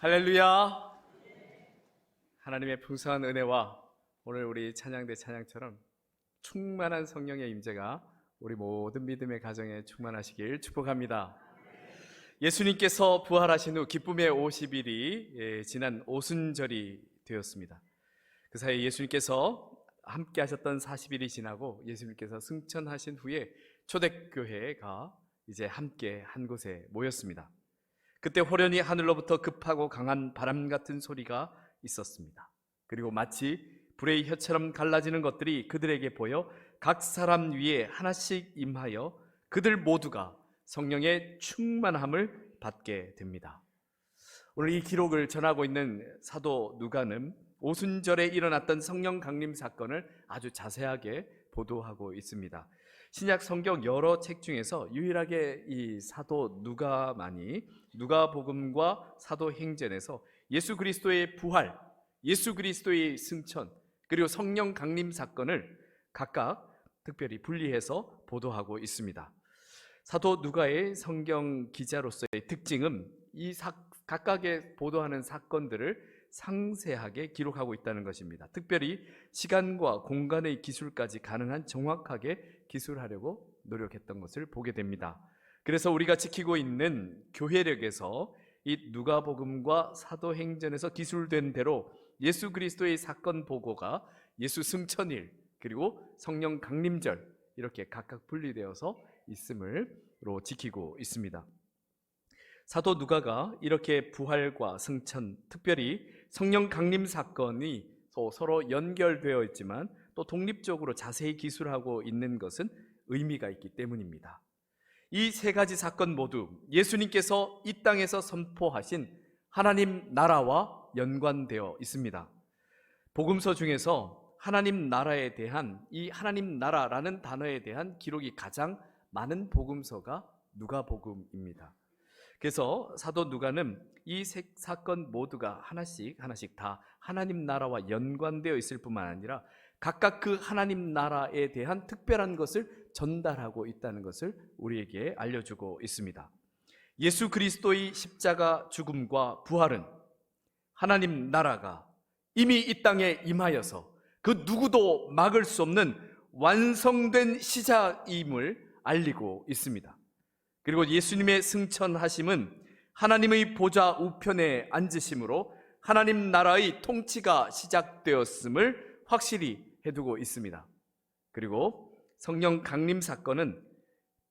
할렐루야. 하나님의 풍성한 은혜와 오늘 우리 찬양대 찬양처럼 충만한 성령의 임재가 우리 모든 믿음의 가정에 충만하시길 축복합니다. 예수님께서 부활하신 후 기쁨의 50일이 지난 오순절이 되었습니다. 그 사이에 예수님께서 함께 하셨던 40일이 지나고 예수님께서 승천하신 후에 초대교회가 이제 함께 한 곳에 모였습니다. 그때 호련히 하늘로부터 급하고 강한 바람 같은 소리가 있었습니다. 그리고 마치 불의 혀처럼 갈라지는 것들이 그들에게 보여 각 사람 위에 하나씩 임하여 그들 모두가 성령의 충만함을 받게 됩니다. 오늘 이 기록을 전하고 있는 사도 누가는 오순절에 일어났던 성령 강림 사건을 아주 자세하게 보도하고 있습니다. 신약 성경 여러 책 중에서 유일하게 이 사도 누가만이 누가복음과 사도행전에서 예수 그리스도의 부활, 예수 그리스도의 승천, 그리고 성령 강림 사건을 각각 특별히 분리해서 보도하고 있습니다. 사도 누가의 성경 기자로서의 특징은 이 각각의 보도하는 사건들을 상세하게 기록하고 있다는 것입니다. 특별히 시간과 공간의 기술까지 가능한 정확하게 기술하려고 노력했던 것을 보게 됩니다. 그래서 우리가 지키고 있는 교회력에서 이 누가복음과 사도행전에서 기술된 대로 예수 그리스도의 사건 보고가 예수 승천일 그리고 성령 강림절 이렇게 각각 분리되어서 있음으로 지키고 있습니다. 사도 누가가 이렇게 부활과 승천, 특별히 성령 강림 사건이 서로 연결되어 있지만 또 독립적으로 자세히 기술하고 있는 것은 의미가 있기 때문입니다. 이 세 가지 사건 모두 예수님께서 이 땅에서 선포하신 하나님 나라와 연관되어 있습니다. 복음서 중에서 하나님 나라에 대한 이 하나님 나라라는 단어에 대한 기록이 가장 많은 복음서가 누가복음입니다. 그래서 사도 누가는 이 세 사건 모두가 하나씩 다 하나님 나라와 연관되어 있을 뿐만 아니라 각각 그 하나님 나라에 대한 특별한 것을 전달하고 있다는 것을 우리에게 알려주고 있습니다. 예수 그리스도의 십자가 죽음과 부활은 하나님 나라가 이미 이 땅에 임하여서 그 누구도 막을 수 없는 완성된 시작임을 알리고 있습니다. 그리고 예수님의 승천하심은 하나님의 보좌 우편에 앉으심으로 하나님 나라의 통치가 시작되었음을 확실히 해두고 있습니다. 그리고 성령 강림 사건은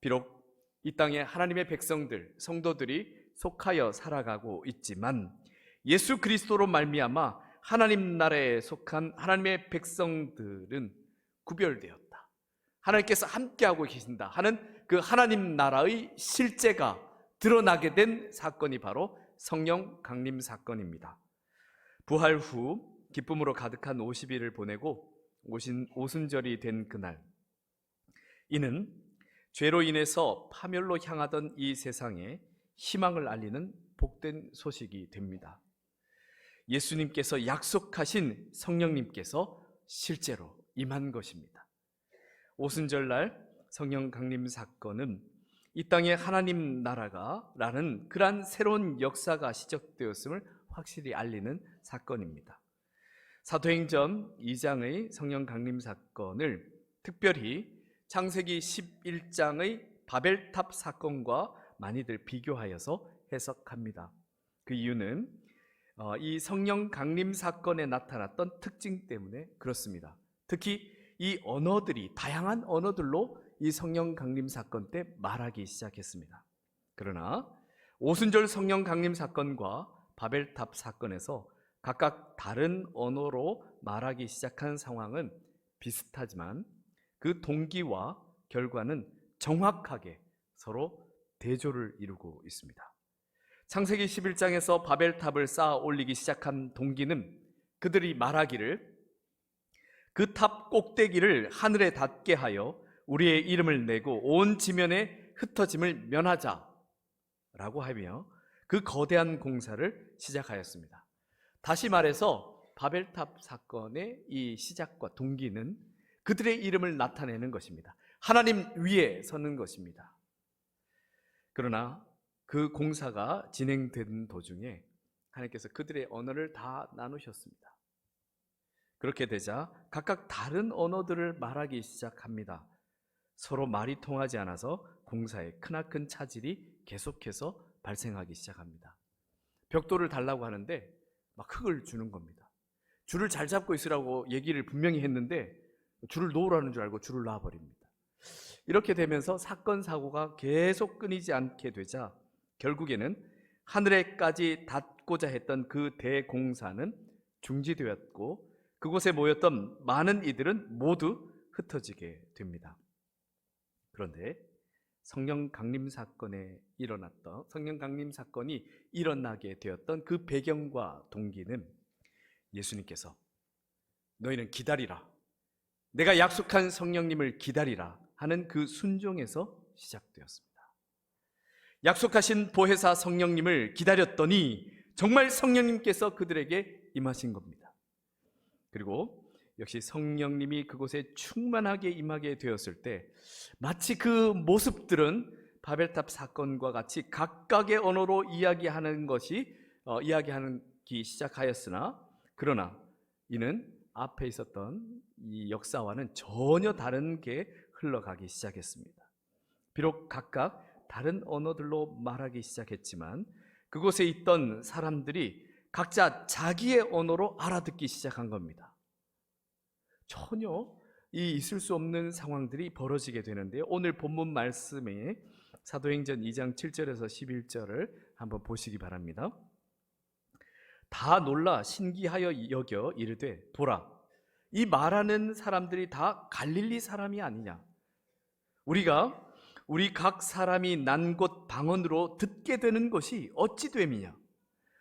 비록 이 땅에 하나님의 백성들, 성도들이 속하여 살아가고 있지만 예수 그리스도로 말미암아 하나님 나라에 속한 하나님의 백성들은 구별되었다. 하나님께서 함께하고 계신다 하는 그 하나님 나라의 실제가 드러나게 된 사건이 바로 성령 강림 사건입니다. 부활 후 기쁨으로 가득한 50일을 보내고 오순절이 된 그날, 이는 죄로 인해서 파멸로 향하던 이 세상에 희망을 알리는 복된 소식이 됩니다. 예수님께서 약속하신 성령님께서 실제로 임한 것입니다. 오순절날 성령 강림 사건은 이 땅에 하나님 나라가 라는 그러한 새로운 역사가 시작되었음을 확실히 알리는 사건입니다. 사도행전 2장의 성령 강림 사건을 특별히 창세기 11장의 바벨탑 사건과 많이들 비교하여서 해석합니다. 그 이유는 이 성령 강림 사건에 나타났던 특징 때문에 그렇습니다. 특히 이 언어들이 다양한 언어들로 이 성령 강림 사건 때 말하기 시작했습니다. 그러나 오순절 성령 강림 사건과 바벨탑 사건에서 각각 다른 언어로 말하기 시작한 상황은 비슷하지만 그 동기와 결과는 정확하게 서로 대조를 이루고 있습니다. 창세기 11장에서 바벨탑을 쌓아 올리기 시작한 동기는 그들이 말하기를 그 탑 꼭대기를 하늘에 닿게 하여 우리의 이름을 내고 온 지면에 흩어짐을 면하자 라고 하며 그 거대한 공사를 시작하였습니다. 다시 말해서 바벨탑 사건의 이 시작과 동기는 그들의 이름을 나타내는 것입니다. 하나님 위에 서는 것입니다. 그러나 그 공사가 진행된 도중에 하나님께서 그들의 언어를 다 나누셨습니다. 그렇게 되자 각각 다른 언어들을 말하기 시작합니다. 서로 말이 통하지 않아서 공사에 크나큰 차질이 계속해서 발생하기 시작합니다. 벽돌을 달라고 하는데 막 흙을 주는 겁니다. 줄을 잘 잡고 있으라고 얘기를 분명히 했는데 줄을 놓으라는 줄 알고 줄을 놔버립니다. 이렇게 되면서 사건 사고가 계속 끊이지 않게 되자 결국에는 하늘에까지 닿고자 했던 그 대공사는 중지되었고 그곳에 모였던 많은 이들은 모두 흩어지게 됩니다. 그런데 성령 강림 사건이 일어나게 되었던 그 배경과 동기는 예수님께서 너희는 기다리라, 내가 약속한 성령님을 기다리라 하는 그 순종에서 시작되었습니다. 약속하신 보혜사 성령님을 기다렸더니 정말 성령님께서 그들에게 임하신 겁니다. 그리고 역시 성령님이 그곳에 충만하게 임하게 되었을 때 마치 그 모습들은 바벨탑 사건과 같이 각각의 언어로 이야기하기 시작하였으나 그러나 이는 앞에 있었던 이 역사와는 전혀 다른 게 흘러가기 시작했습니다. 비록 각각 다른 언어들로 말하기 시작했지만 그곳에 있던 사람들이 각자 자기의 언어로 알아듣기 시작한 겁니다. 전혀 있을 수 없는 상황들이 벌어지게 되는데요. 오늘 본문 말씀에 사도행전 2장 7절에서 11절을 한번 보시기 바랍니다. 다 놀라 신기하여 여겨 이르되 보라, 이 말하는 사람들이 다 갈릴리 사람이 아니냐? 우리 각 사람이 난 곳 방언으로 듣게 되는 것이 어찌 됨이냐?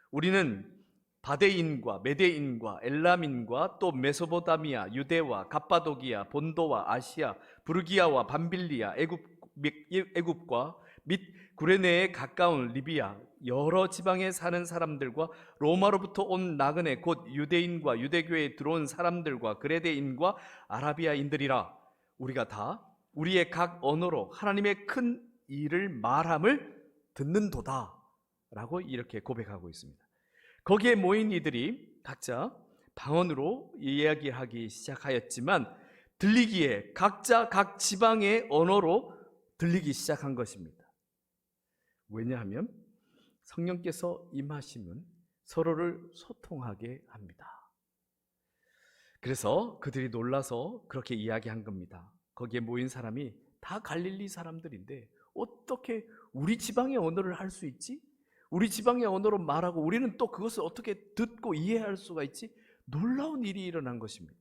우리는 바데인과 메데인과 엘람인과 또 메소포타미아, 유대와 갑바도기아, 본도와 아시아, 부르기아와 밤빌리아, 애굽과 및 구레네에 가까운 리비아 여러 지방에 사는 사람들과 로마로부터 온 나그네 곧 유대인과 유대교에 들어온 사람들과 그레데인과 아라비아인들이라 우리가 다 우리의 각 언어로 하나님의 큰 일을 말함을 듣는도다 라고 이렇게 고백하고 있습니다. 거기에 모인 이들이 각자 방언으로 이야기하기 시작하였지만 들리기에 각자 각 지방의 언어로 들리기 시작한 것입니다. 왜냐하면 성령께서 임하심은 서로를 소통하게 합니다. 그래서 그들이 놀라서 그렇게 이야기한 겁니다. 거기에 모인 사람이 다 갈릴리 사람들인데 어떻게 우리 지방의 언어를 할 수 있지? 우리 지방의 언어로 말하고 우리는 또 그것을 어떻게 듣고 이해할 수가 있지? 놀라운 일이 일어난 것입니다.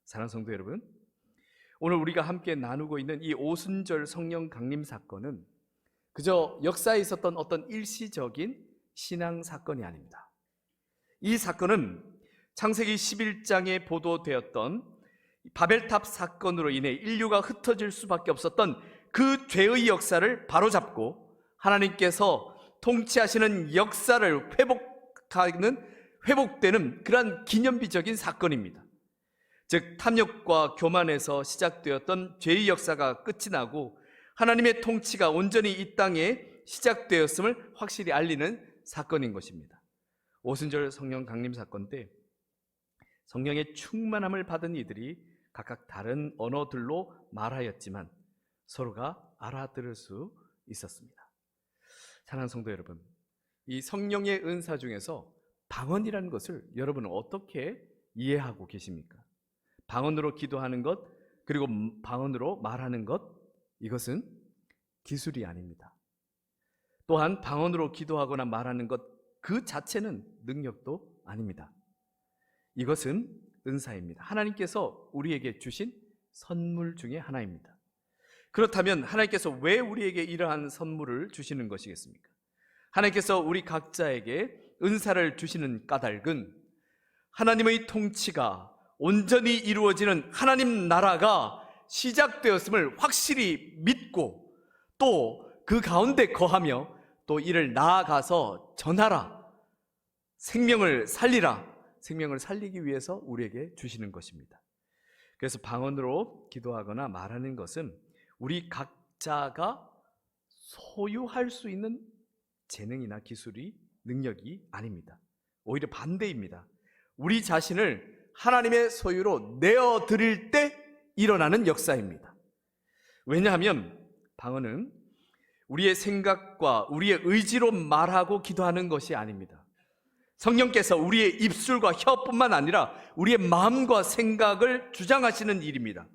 사랑하는 성도 여러분, 오늘 우리가 함께 나누고 있는 이 오순절 성령 강림 사건은 그저 역사에 있었던 어떤 일시적인 신앙 사건이 아닙니다. 이 사건은 창세기 11장에 보도되었던 바벨탑 사건으로 인해 인류가 흩어질 수밖에 없었던 그 죄의 역사를 바로잡고 하나님께서 통치하시는 역사를 회복되는 그러한 기념비적인 사건입니다. 즉 탐욕과 교만에서 시작되었던 죄의 역사가 끝이 나고 하나님의 통치가 온전히 이 땅에 시작되었음을 확실히 알리는 사건인 것입니다. 오순절 성령 강림 사건 때 성령의 충만함을 받은 이들이 각각 다른 언어들로 말하였지만 서로가 알아들을 수 있었습니다. 사랑하는 성도 여러분, 이 성령의 은사 중에서 방언이라는 것을 여러분은 어떻게 이해하고 계십니까? 방언으로 기도하는 것, 그리고 방언으로 말하는 것, 이것은 기술이 아닙니다. 또한 방언으로 기도하거나 말하는 것 그 자체는 능력도 아닙니다. 이것은 은사입니다. 하나님께서 우리에게 주신 선물 중에 하나입니다. 그렇다면 하나님께서 왜 우리에게 이러한 선물을 주시는 것이겠습니까? 하나님께서 우리 각자에게 은사를 주시는 까닭은 하나님의 통치가 온전히 이루어지는 하나님 나라가 시작되었음을 확실히 믿고 또 그 가운데 거하며 또 이를 나아가서 전하라, 생명을 살리라, 생명을 살리기 위해서 우리에게 주시는 것입니다. 그래서 방언으로 기도하거나 말하는 것은 우리 각자가 소유할 수 있는 재능이나 기술이 능력이 아닙니다. 오히려 반대입니다. 우리 자신을 하나님의 소유로 내어드릴 때 일어나는 역사입니다. 왜냐하면 방언은 우리의 생각과 우리의 의지로 말하고 기도하는 것이 아닙니다. 성령께서 우리의 입술과 혀뿐만 아니라 우리의 마음과 생각을 주장하시는 일입니다.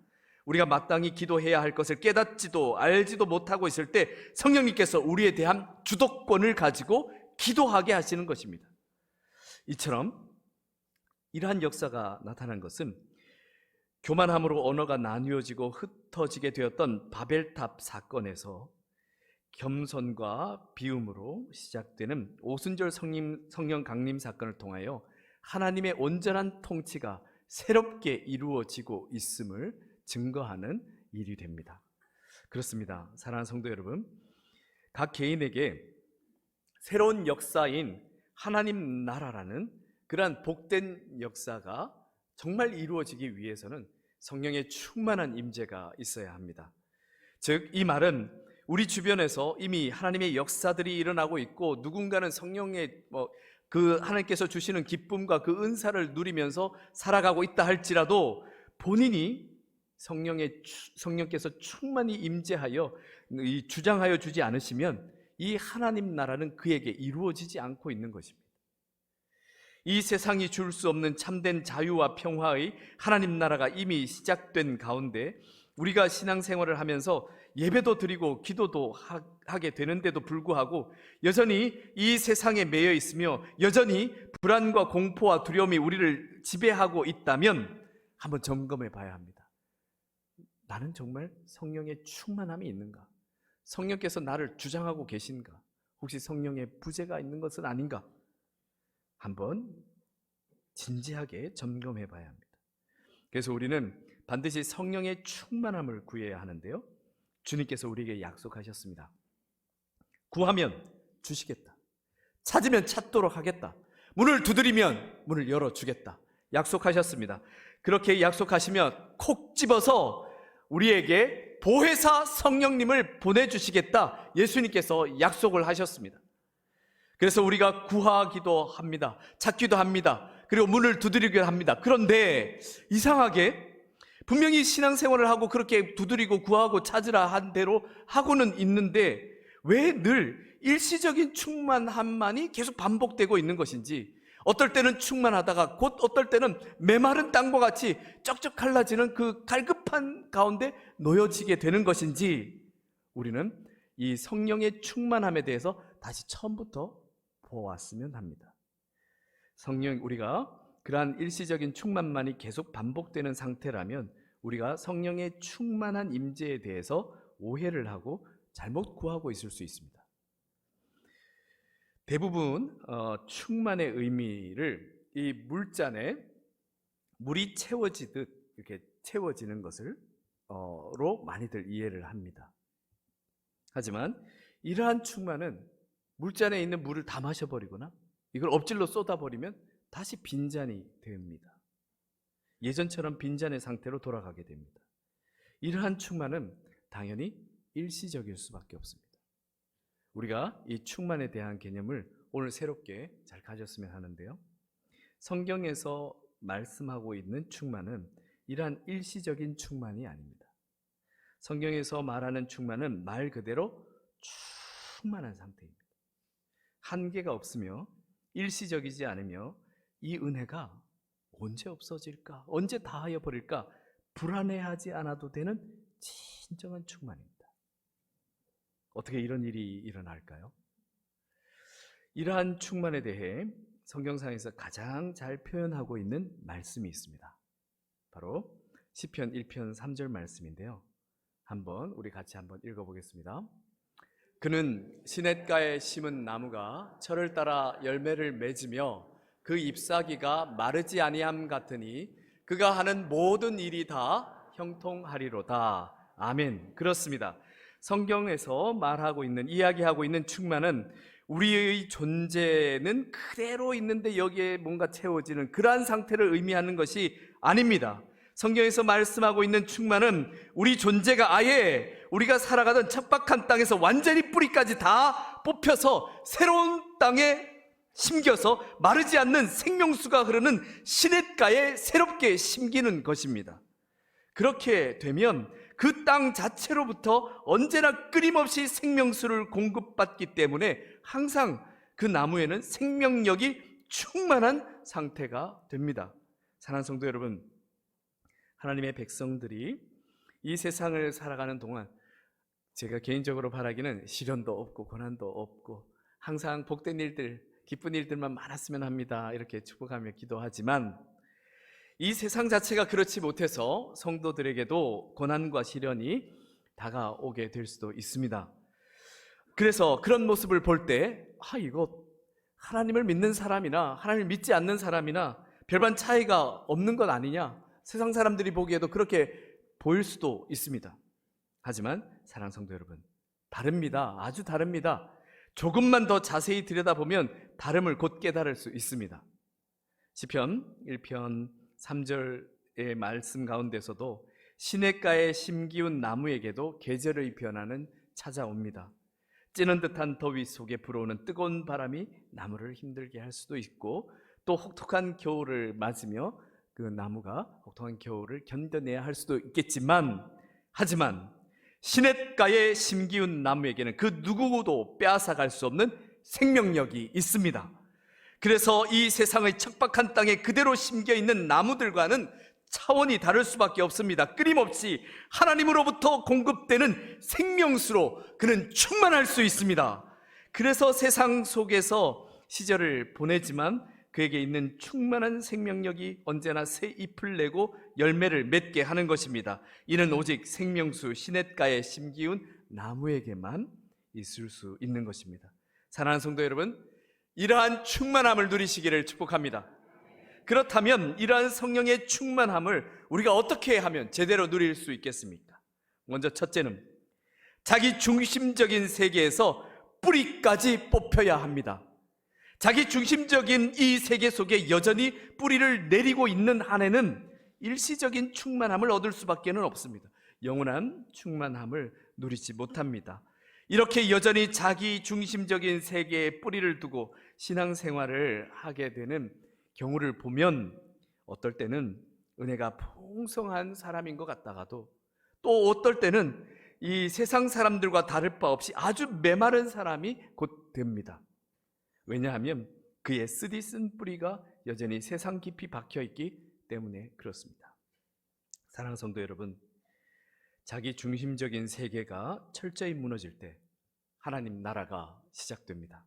우리가 마땅히 기도해야 할 것을 깨닫지도 알지도 못하고 있을 때 성령님께서 우리에 대한 주도권을 가지고 기도하게 하시는 것입니다. 이처럼 이러한 역사가 나타난 것은 교만함으로 언어가 나뉘어지고 흩어지게 되었던 바벨탑 사건에서 겸손과 비움으로 시작되는 오순절 성령 강림 사건을 통하여 하나님의 온전한 통치가 새롭게 이루어지고 있음을 증거하는 일이 됩니다. 그렇습니다. 사랑하는 성도 여러분, 각 개인에게 새로운 역사인 하나님 나라라는 그러한 복된 역사가 정말 이루어지기 위해서는 성령의 충만한 임재가 있어야 합니다. 즉, 이 말은 우리 주변에서 이미 하나님의 역사들이 일어나고 있고 누군가는 성령의 그 하나님께서 주시는 기쁨과 그 은사를 누리면서 살아가고 있다 할지라도 본인이 성령께서 충만히 임재하여 주장하여 주지 않으시면 이 하나님 나라는 그에게 이루어지지 않고 있는 것입니다. 이 세상이 줄 수 없는 참된 자유와 평화의 하나님 나라가 이미 시작된 가운데 우리가 신앙생활을 하면서 예배도 드리고 기도도 하게 되는데도 불구하고 여전히 이 세상에 매여 있으며 여전히 불안과 공포와 두려움이 우리를 지배하고 있다면 한번 점검해 봐야 합니다. 나는 정말 성령의 충만함이 있는가? 성령께서 나를 주장하고 계신가? 혹시 성령의 부재가 있는 것은 아닌가? 한번 진지하게 점검해 봐야 합니다. 그래서 우리는 반드시 성령의 충만함을 구해야 하는데요, 주님께서 우리에게 약속하셨습니다. 구하면 주시겠다. 찾으면 찾도록 하겠다. 문을 두드리면 문을 열어주겠다. 약속하셨습니다. 그렇게 약속하시면 콕 집어서 우리에게 보혜사 성령님을 보내주시겠다. 예수님께서 약속을 하셨습니다. 그래서 우리가 구하기도 합니다. 찾기도 합니다. 그리고 문을 두드리기도 합니다. 그런데 이상하게 분명히 신앙생활을 하고 그렇게 두드리고 구하고 찾으라 한 대로 하고는 있는데 왜 늘 일시적인 충만함만이 계속 반복되고 있는 것인지, 어떨 때는 충만하다가 곧 어떨 때는 메마른 땅과 같이 쩍쩍 갈라지는 그 갈급한 가운데 놓여지게 되는 것인지, 우리는 이 성령의 충만함에 대해서 다시 처음부터 보았으면 합니다. 우리가 그러한 일시적인 충만만이 계속 반복되는 상태라면 우리가 성령의 충만한 임재에 대해서 오해를 하고 잘못 구하고 있을 수 있습니다. 대부분 충만의 의미를 이 물잔에 물이 채워지듯 이렇게 채워지는 것을 로 많이들 이해를 합니다. 하지만 이러한 충만은 물잔에 있는 물을 다 마셔버리거나 이걸 엎질러 쏟아버리면 다시 빈잔이 됩니다. 예전처럼 빈잔의 상태로 돌아가게 됩니다. 이러한 충만은 당연히 일시적일 수밖에 없습니다. 우리가 이 충만에 대한 개념을 오늘 새롭게 잘 가졌으면 하는데요, 성경에서 말씀하고 있는 충만은 이러한 일시적인 충만이 아닙니다. 성경에서 말하는 충만은 말 그대로 충만한 상태입니다. 한계가 없으며 일시적이지 않으며 이 은혜가 언제 없어질까? 언제 다하여 버릴까? 불안해하지 않아도 되는 진정한 충만입니다. 어떻게 이런 일이 일어날까요? 이러한 충만에 대해 성경상에서 가장 잘 표현하고 있는 말씀이 있습니다. 바로 시편 1편 3절 말씀인데요, 우리 같이 한번 읽어보겠습니다. 그는 시냇가에 심은 나무가 철을 따라 열매를 맺으며 그 잎사귀가 마르지 아니함 같으니 그가 하는 모든 일이 다 형통하리로다. 아멘. 그렇습니다. 성경에서 말하고 있는, 이야기하고 있는 충만은 우리의 존재는 그대로 있는데 여기에 뭔가 채워지는 그러한 상태를 의미하는 것이 아닙니다. 성경에서 말씀하고 있는 충만은 우리 존재가 아예 우리가 살아가던 척박한 땅에서 완전히 뿌리까지 다 뽑혀서 새로운 땅에 심겨서 마르지 않는 생명수가 흐르는 시냇가에 새롭게 심기는 것입니다. 그렇게 되면 그 땅 자체로부터 언제나 끊임없이 생명수를 공급받기 때문에 항상 그 나무에는 생명력이 충만한 상태가 됩니다. 사랑하는 성도 여러분, 하나님의 백성들이 이 세상을 살아가는 동안 제가 개인적으로 바라기는 시련도 없고 고난도 없고 항상 복된 일들, 기쁜 일들만 많았으면 합니다. 이렇게 축복하며 기도하지만 이 세상 자체가 그렇지 못해서 성도들에게도 고난과 시련이 다가오게 될 수도 있습니다. 그래서 그런 모습을 볼 때 이거 하나님을 믿는 사람이나 하나님을 믿지 않는 사람이나 별반 차이가 없는 것 아니냐, 세상 사람들이 보기에도 그렇게 보일 수도 있습니다. 하지만 사랑하는 성도 여러분, 다릅니다. 아주 다릅니다. 조금만 더 자세히 들여다보면 다름을 곧 깨달을 수 있습니다. 시편 1편 3절의 말씀 가운데서도 시냇가에 심기운 나무에게도 계절의 변화는 찾아옵니다. 찌는 듯한 더위 속에 불어오는 뜨거운 바람이 나무를 힘들게 할 수도 있고, 또 혹독한 겨울을 맞으며 그 나무가 혹독한 겨울을 견뎌내야 할 수도 있겠지만, 하지만 시냇가에 심기운 나무에게는 그 누구도 빼앗아갈 수 없는 생명력이 있습니다. 그래서 이 세상의 척박한 땅에 그대로 심겨있는 나무들과는 차원이 다를 수밖에 없습니다. 끊임없이 하나님으로부터 공급되는 생명수로 그는 충만할 수 있습니다. 그래서 세상 속에서 시절을 보내지만 그에게 있는 충만한 생명력이 언제나 새 잎을 내고 열매를 맺게 하는 것입니다. 이는 오직 생명수 시냇가에 심기운 나무에게만 있을 수 있는 것입니다. 사랑하는 성도 여러분, 이러한 충만함을 누리시기를 축복합니다. 그렇다면 이러한 성령의 충만함을 우리가 어떻게 하면 제대로 누릴 수 있겠습니까? 먼저 첫째는 자기 중심적인 세계에서 뿌리까지 뽑혀야 합니다. 자기 중심적인 이 세계 속에 여전히 뿌리를 내리고 있는 한에는 일시적인 충만함을 얻을 수밖에 없습니다. 영원한 충만함을 누리지 못합니다. 이렇게 여전히 자기 중심적인 세계에 뿌리를 두고 신앙생활을 하게 되는 경우를 보면 어떨 때는 은혜가 풍성한 사람인 것 같다가도 또 어떨 때는 이 세상 사람들과 다를 바 없이 아주 메마른 사람이 곧 됩니다. 왜냐하면 그의 쓰디쓴 뿌리가 여전히 세상 깊이 박혀있기 때문에 그렇습니다. 사랑하는 성도 여러분, 자기 중심적인 세계가 철저히 무너질 때 하나님 나라가 시작됩니다.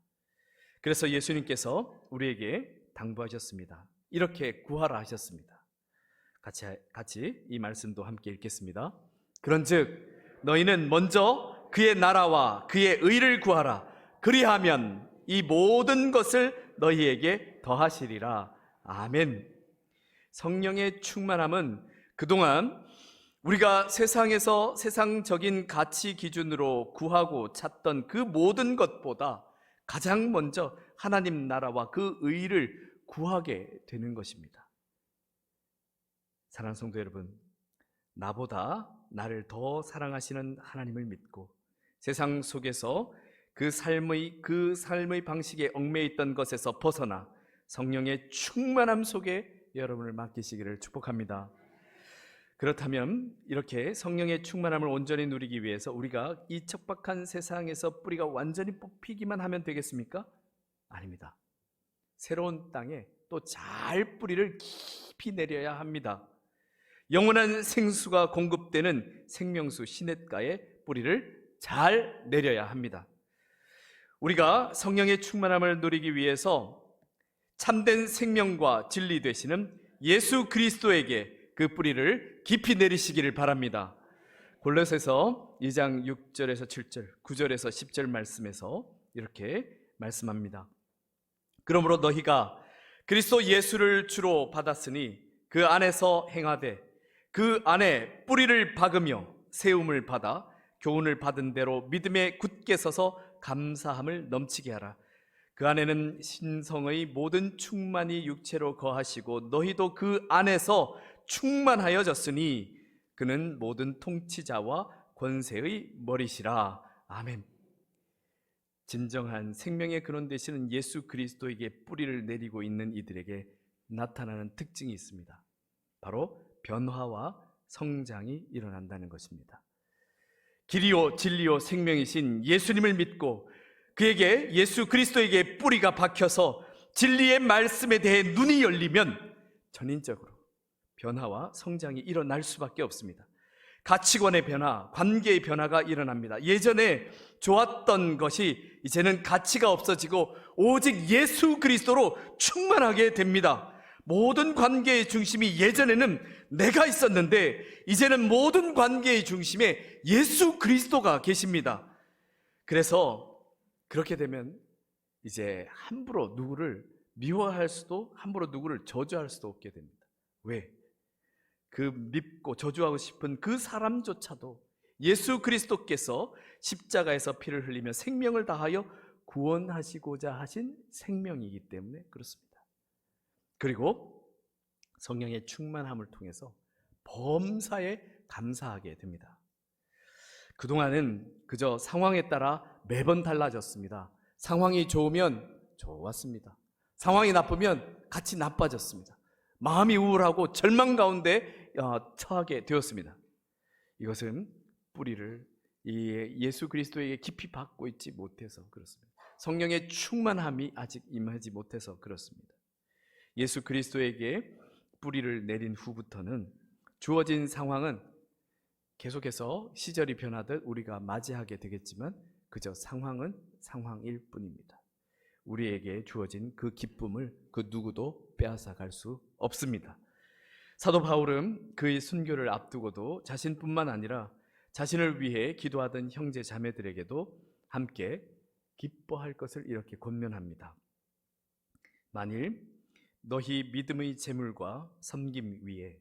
그래서 예수님께서 우리에게 당부하셨습니다. 이렇게 구하라 하셨습니다. 같이 이 말씀도 함께 읽겠습니다. 그런즉 너희는 먼저 그의 나라와 그의 의를 구하라. 그리하면 이 모든 것을 너희에게 더하시리라. 아멘. 성령의 충만함은 그동안 우리가 세상에서 세상적인 가치 기준으로 구하고 찾던 그 모든 것보다 가장 먼저 하나님 나라와 그 의를 구하게 되는 것입니다. 사랑하는 성도 여러분, 나보다 나를 더 사랑하시는 하나님을 믿고 세상 속에서 그 삶의 방식에 얽매여 있던 것에서 벗어나 성령의 충만함 속에 여러분을 맡기시기를 축복합니다. 그렇다면 이렇게 성령의 충만함을 온전히 누리기 위해서 우리가 이 척박한 세상에서 뿌리가 완전히 뽑히기만 하면 되겠습니까? 아닙니다. 새로운 땅에 또 잘 뿌리를 깊이 내려야 합니다. 영원한 생수가 공급되는 생명수 시냇가에 뿌리를 잘 내려야 합니다. 우리가 성령의 충만함을 누리기 위해서 참된 생명과 진리 되시는 예수 그리스도에게 그 뿌리를 깊이 내리시기를 바랍니다. 골로새서 2장 6절에서 7절, 9절에서 10절 말씀에서 이렇게 말씀합니다. 그러므로 너희가 그리스도 예수를 주로 받았으니 그 안에서 행하되 그 안에 뿌리를 박으며 세움을 받아 교훈을 받은 대로 믿음에 굳게 서서 감사함을 넘치게 하라. 그 안에는 신성의 모든 충만이 육체로 거하시고 너희도 그 안에서 충만하여졌으니 그는 모든 통치자와 권세의 머리시라. 아멘. 진정한 생명의 근원 되시는 예수 그리스도에게 뿌리를 내리고 있는 이들에게 나타나는 특징이 있습니다. 바로 변화와 성장이 일어난다는 것입니다. 길이요 진리요 생명이신 예수님을 믿고 그에게 예수 그리스도에게 뿌리가 박혀서 진리의 말씀에 대해 눈이 열리면 전인적으로 변화와 성장이 일어날 수밖에 없습니다. 가치관의 변화, 관계의 변화가 일어납니다. 예전에 좋았던 것이 이제는 가치가 없어지고 오직 예수 그리스도로 충만하게 됩니다. 모든 관계의 중심이 예전에는 내가 있었는데 이제는 모든 관계의 중심에 예수 그리스도가 계십니다. 그래서 그렇게 되면 이제 함부로 누구를 미워할 수도 함부로 누구를 저주할 수도 없게 됩니다. 왜? 그 밉고 저주하고 싶은 그 사람조차도 예수 그리스도께서 십자가에서 피를 흘리며 생명을 다하여 구원하시고자 하신 생명이기 때문에 그렇습니다. 그리고 성령의 충만함을 통해서 범사에 감사하게 됩니다. 그동안은 그저 상황에 따라 매번 달라졌습니다. 상황이 좋으면 좋았습니다. 상황이 나쁘면 같이 나빠졌습니다. 마음이 우울하고 절망 가운데 처하게 되었습니다. 이것은 뿌리를 예수 그리스도에게 깊이 박고 있지 못해서 그렇습니다. 성령의 충만함이 아직 임하지 못해서 그렇습니다. 예수 그리스도에게 뿌리를 내린 후부터는 주어진 상황은 계속해서 시절이 변하듯 우리가 맞이하게 되겠지만 그저 상황은 상황일 뿐입니다. 우리에게 주어진 그 기쁨을 그 누구도 빼앗아갈 수 없습니다. 사도 바울은 그의 순교를 앞두고도 자신뿐만 아니라 자신을 위해 기도하던 형제 자매들에게도 함께 기뻐할 것을 이렇게 권면합니다. 만일 너희 믿음의 재물과 섬김 위에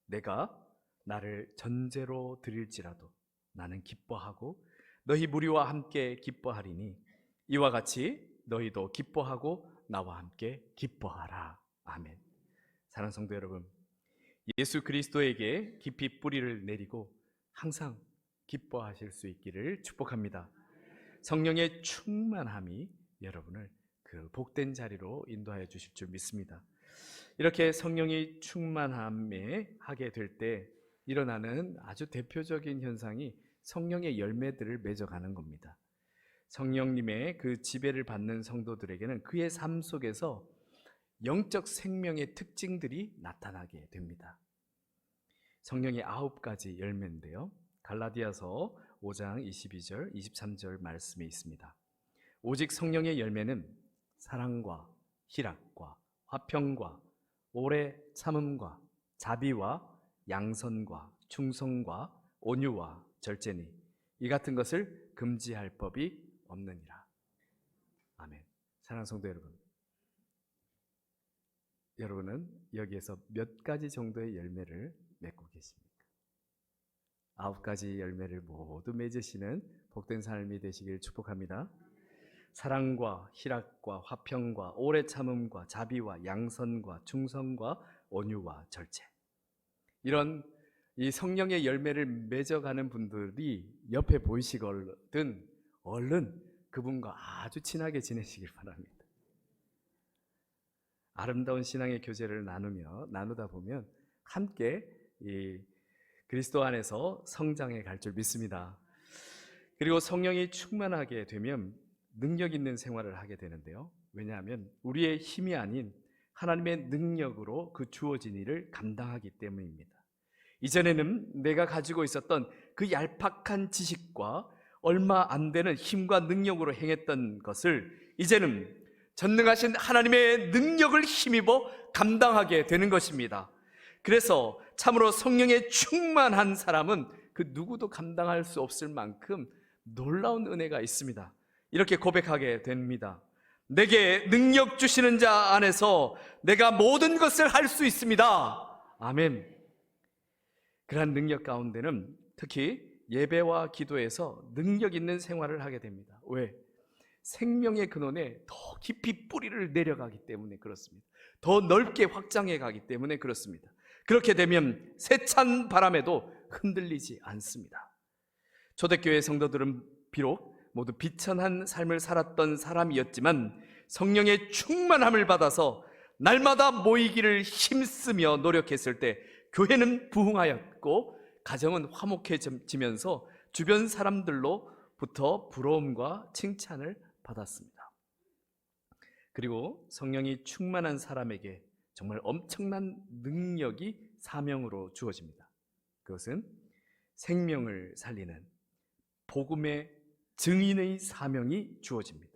내가 나를 전제로 드릴지라도 나는 기뻐하고 너희 무리와 함께 기뻐하리니 이와 같이 너희도 기뻐하고 나와 함께 기뻐하라. 아멘. 사랑하는 성도 여러분, 예수 그리스도에게 깊이 뿌리를 내리고 항상 기뻐하실 수 있기를 축복합니다. 성령의 충만함이 여러분을 그 복된 자리로 인도하여 주실 줄 믿습니다. 이렇게 성령이 충만함에 하게 될 때 일어나는 아주 대표적인 현상이 성령의 열매들을 맺어가는 겁니다. 성령님의 그 지배를 받는 성도들에게는 그의 삶 속에서 영적 생명의 특징들이 나타나게 됩니다. 성령의 9가지 열매인데요, 갈라디아서 5장 22절, 23절 말씀에 있습니다. 오직 성령의 열매는 사랑과 희락과 화평과 오래 참음과 자비와 양선과 충성과 온유와 절제니 이 같은 것을 금지할 법이 없느니라. 아멘. 사랑하는 성도 여러분, 여러분은 여기에서 몇 가지 정도의 열매를 맺고 계십니까? 9가지 열매를 모두 맺으시는 복된 삶이 되시길 축복합니다. 사랑과 희락과 화평과 오래 참음과 자비와 양선과 충성과 온유와 절제, 이런 이 성령의 열매를 맺어가는 분들이 옆에 보이시거든 얼른 그분과 아주 친하게 지내시길 바랍니다. 아름다운 신앙의 교제를 나누다 보면 함께 이 그리스도 안에서 성장해 갈 줄 믿습니다. 그리고 성령이 충만하게 되면 능력 있는 생활을 하게 되는데요, 왜냐하면 우리의 힘이 아닌 하나님의 능력으로 그 주어진 일을 감당하기 때문입니다. 이전에는 내가 가지고 있었던 그 얄팍한 지식과 얼마 안 되는 힘과 능력으로 행했던 것을 이제는 전능하신 하나님의 능력을 힘입어 감당하게 되는 것입니다. 그래서 참으로 성령에 충만한 사람은 그 누구도 감당할 수 없을 만큼 놀라운 은혜가 있습니다. 이렇게 고백하게 됩니다. 내게 능력 주시는 자 안에서 내가 모든 것을 할 수 있습니다. 아멘. 그러한 능력 가운데는 특히 예배와 기도에서 능력 있는 생활을 하게 됩니다. 왜? 생명의 근원에 더 깊이 뿌리를 내려가기 때문에 그렇습니다. 더 넓게 확장해 가기 때문에 그렇습니다. 그렇게 되면 세찬 바람에도 흔들리지 않습니다. 초대교회 성도들은 비록 모두 비천한 삶을 살았던 사람이었지만 성령의 충만함을 받아서 날마다 모이기를 힘쓰며 노력했을 때 교회는 부흥하였고 가정은 화목해지면서 주변 사람들로부터 부러움과 칭찬을 받았습니다. 그리고 성령이 충만한 사람에게 정말 엄청난 능력이 사명으로 주어집니다. 그것은 생명을 살리는 복음의 증인의 사명이 주어집니다.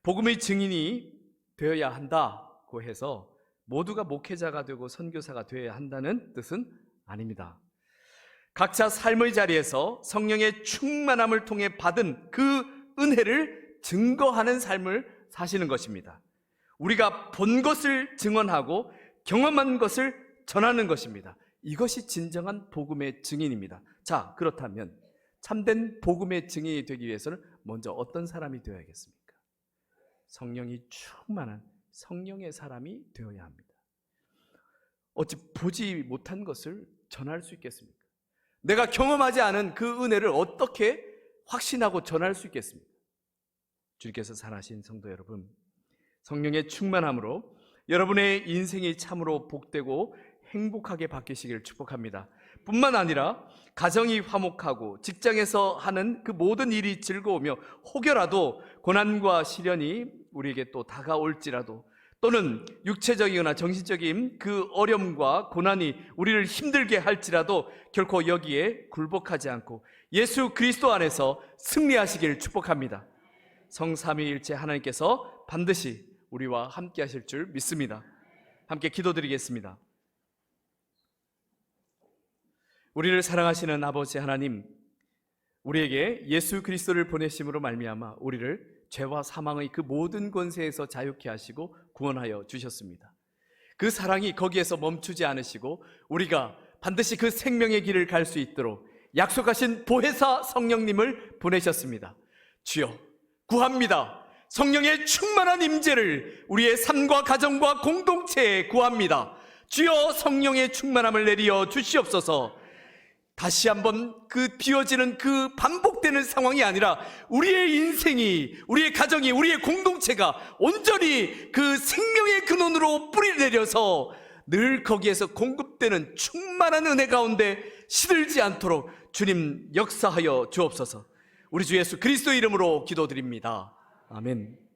복음의 증인이 되어야 한다고 해서 모두가 목회자가 되고 선교사가 되어야 한다는 뜻은 아닙니다. 각자 삶의 자리에서 성령의 충만함을 통해 받은 그 은혜를 증거하는 삶을 사시는 것입니다. 우리가 본 것을 증언하고 경험한 것을 전하는 것입니다. 이것이 진정한 복음의 증인입니다. 자, 그렇다면 참된 복음의 증인이 되기 위해서는 먼저 어떤 사람이 되어야겠습니까? 성령이 충만한 성령의 사람이 되어야 합니다. 어찌 보지 못한 것을 전할 수 있겠습니까? 내가 경험하지 않은 그 은혜를 어떻게 확신하고 전할 수 있겠습니까? 주님께서 사랑하신 성도 여러분, 성령의 충만함으로 여러분의 인생이 참으로 복되고 행복하게 바뀌시기를 축복합니다. 뿐만 아니라 가정이 화목하고 직장에서 하는 그 모든 일이 즐거우며 혹여라도 고난과 시련이 우리에게 또 다가올지라도 또는 육체적이거나 정신적인 그 어려움과 고난이 우리를 힘들게 할지라도 결코 여기에 굴복하지 않고 예수 그리스도 안에서 승리하시기를 축복합니다. 성삼위일체 하나님께서 반드시 우리와 함께 하실 줄 믿습니다. 함께 기도드리겠습니다. 우리를 사랑하시는 아버지 하나님, 우리에게 예수 그리스도를 보내심으로 말미암아 우리를 죄와 사망의 그 모든 권세에서 자유케 하시고 구원하여 주셨습니다. 그 사랑이 거기에서 멈추지 않으시고 우리가 반드시 그 생명의 길을 갈 수 있도록 약속하신 보혜사 성령님을 보내셨습니다. 주여, 구합니다. 성령의 충만한 임재를 우리의 삶과 가정과 공동체에 구합니다. 주여, 성령의 충만함을 내리어 주시옵소서. 다시 한번 그 비워지는 그 반복되는 상황이 아니라 우리의 인생이, 우리의 가정이, 우리의 공동체가 온전히 그 생명의 근원으로 뿌리를 내려서 늘 거기에서 공급되는 충만한 은혜 가운데 시들지 않도록 주님 역사하여 주옵소서. 우리 주 예수 그리스도 이름으로 기도드립니다. 아멘.